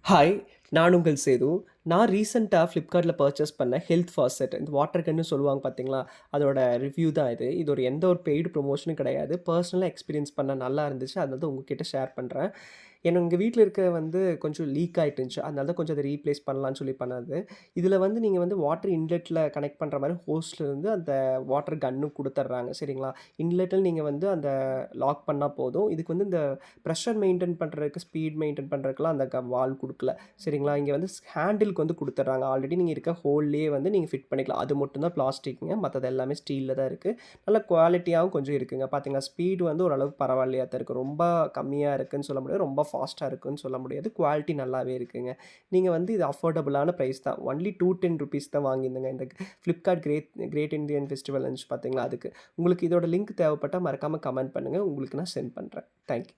Hi! நான் உங்கள் சேது. நான் ரீசென்ட்டா Flipkartல பர்ச்சேஸ் பண்ண ஹெல்த் ஃபாசெட் இந்த வாட்டர் கன்னு சொல்லுவாங்க பார்த்தீங்களா? அதோட ரிவ்யூ தான் இது. இது எந்த ஒரு பெய்டு ப்ரமோஷனும் கிடையாது. பர்சனலா எக்ஸ்பீரியன்ஸ் பண்ண நல்லா இருந்துச்சு. அதனால தான் உங்ககிட்ட ஷேர் பண்றேன். எங்க வீட்ல இருக்க கொஞ்சம் லீக் ஆயிட்டு இருந்துச்சு. அதனால தான் கொஞ்சம் அத ரீப்ளேஸ் பண்ணலான்னு சொல்லி பண்ணது. இதில நீங்க வாட்டர் இன்லெட்ல கனெக்ட் பண்ற மாரி ஹோஸ்ட்லேருந்து அந்த வாட்டர் கன்னும் குடுத்துடுறாங்க. சரிங்களா? இன்லெட்ல நீங்க அந்த லாக் பண்ணா போதும். இதுக்கு இந்த பிரஷர் மெயின்டெயின் பண்றதுக்கு, ஸ்பீட் மெயின்டெயின் பண்றதுக்குலாம் அந்த வால்வ் குடுக்கல. சரிங்களா? இங்க ஹேண்டிலுக்கு குடுத்துடுறாங்க. ஆல்ரெடி நீங்க இருக்க ஹோல்லேயே நீங்க ஃபிட் பண்ணிக்கலாம். அது மட்டும் தான் பிளாஸ்டிக்குங்க. மத்தது எல்லாமே ஸ்டீல்ல தான் இருக்கு. நல்ல குவாலிட்டியாவும் கொஞ்சம் இருக்குங்க. பார்த்தீங்களா, ஸ்பீடு ஓரளவுக்கு பரவாயில்லையா தான் இருக்கு. ரொம்ப கம்மியா இருக்குன்னு சொல்ல முடியாது. ரொம்ப ஃபாஸ்ட்டா இருக்குன்னு சொல்ல முடியாது. குவாலிட்டி நல்லாவே இருக்குங்க. நீங்க இது அஃபோர்டபுளான பிரைஸ் தான். ஒன்லி $210 தான் வாங்கியிருந்தேங்க. இந்த Flipkart கிரேட் இண்டியன் ஃபெஸ்டிவல் இருந்துச்சு பார்த்தீங்களா, அதுக்கு. உங்களுக்கு இதோட லிங்க் தேவைப்பட்டா மறக்காம கமெண்ட் பண்ணுங்க. உங்களுக்கு நான் சென்ட் பண்றேன். Thank you.